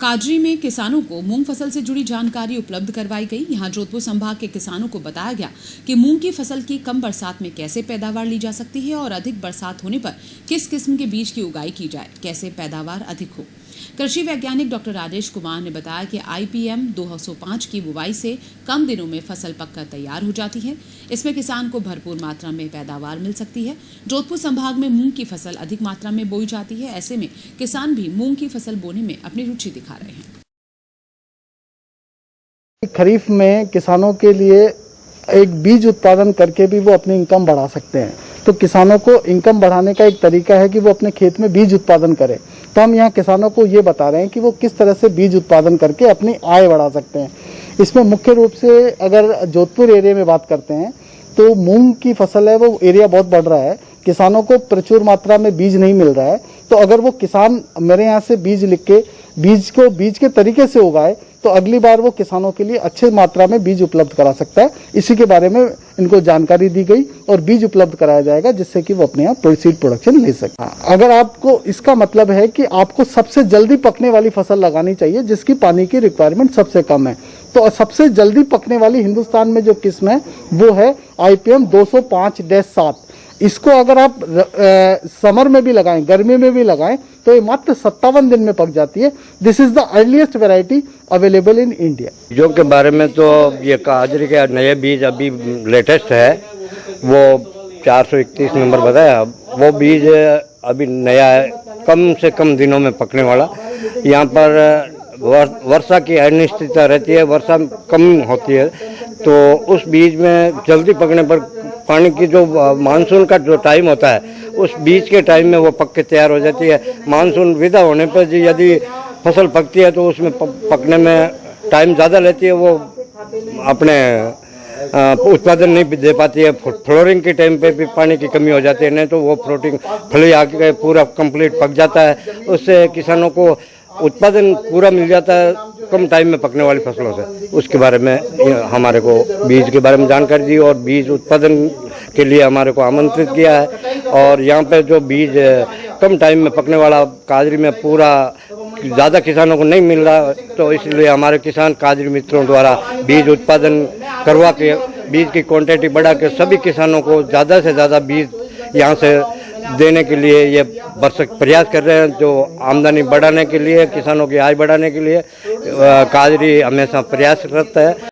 काजरी में किसानों को मूंग फसल से जुड़ी जानकारी उपलब्ध करवाई गई। यहां जोधपुर संभाग के किसानों को बताया गया कि मूंग की फसल की कम बरसात में कैसे पैदावार ली जा सकती है और अधिक बरसात होने पर किस किस्म के बीज की उगाई की जाए, कैसे पैदावार अधिक हो। कृषि वैज्ञानिक डॉक्टर राजेश कुमार ने बताया कि IPM 205 की बुवाई से कम दिनों में फसल पककर तैयार हो जाती है। इसमें किसान को भरपूर मात्रा में पैदावार मिल सकती है। जोधपुर संभाग में मूंग की फसल अधिक मात्रा में बोई जाती है। ऐसे में किसान भी मूंग की फसल बोने में अपनी रुचि दिखा रहे हैं। खरीफ में किसानों के लिए एक बीज उत्पादन करके भी वो अपनी इनकम बढ़ा सकते हैं। तो किसानों को इनकम बढ़ाने का एक तरीका है कि वो अपने खेत में बीज उत्पादन करें। तो हम यहाँ किसानों को ये बता रहे हैं कि वो किस तरह से बीज उत्पादन करके अपनी आय बढ़ा सकते हैं। इसमें मुख्य रूप से अगर जोधपुर एरिया में बात करते हैं तो मूंग की फसल है, वो एरिया बहुत बढ़ रहा है, किसानों को प्रचुर मात्रा में बीज नहीं मिल रहा है। तो अगर वो किसान मेरे यहाँ से बीज लिख के बीज के तरीके से उगाए तो अगली बार वो किसानों के लिए अच्छे मात्रा में बीज उपलब्ध करा सकता है। इसी के बारे में इनको जानकारी दी गई और बीज उपलब्ध कराया जाएगा जिससे कि वो अपने यहाँ सीड प्रोडक्शन ले सके। अगर आपको इसका मतलब है कि आपको सबसे जल्दी पकने वाली फसल लगानी चाहिए जिसकी पानी की रिक्वायरमेंट सबसे कम है, तो सबसे जल्दी पकने वाली हिंदुस्तान में जो किस्म है वो है IPM 205-7। इसको अगर आप समर में भी लगाएं, गर्मी में भी लगाएं तो ये मात्र 57 दिन में पक जाती है। This is the earliest variety available in India. जो के बारे में तो ये काजरी के नए बीज अभी लेटेस्ट है, वो 431 नंबर बताया। वो बीज अभी नया है, कम से कम दिनों में पकने वाला। यहाँ पर वर्षा की अनिश्चितता रहती है, वर्षा कम होती है, तो उस बीज में जल्दी पकने पर पानी की जो मानसून का जो टाइम होता है उस बीज के टाइम में वो पक के तैयार हो जाती है। मानसून विदा होने पर यदि फसल पकती है तो उसमें पकने में टाइम ज़्यादा लेती है, वो अपने उत्पादन नहीं दे पाती है। फ्लोरिंग के टाइम पे भी पानी की कमी हो जाती है, नहीं तो वो फ्लोटिंग फली आके पूरा कंप्लीट पक जाता है। उससे किसानों को उत्पादन पूरा मिल जाता है कम टाइम में पकने वाली फसलों से। उसके बारे में हमारे को बीज के बारे में जानकारी दी और बीज उत्पादन के लिए हमारे को आमंत्रित किया है। और यहाँ पे जो बीज कम टाइम में पकने वाला काजरी में पूरा ज़्यादा किसानों को नहीं मिल रहा, तो इसलिए हमारे किसान काजरी मित्रों द्वारा बीज उत्पादन करवा के बीज की क्वांटिटी बढ़ा के सभी किसानों को ज़्यादा से ज़्यादा बीज यहाँ से देने के लिए ये भरसक प्रयास कर रहे हैं। जो आमदनी बढ़ाने के लिए, किसानों की आय बढ़ाने के लिए काजरी हमेशा प्रयासरत है।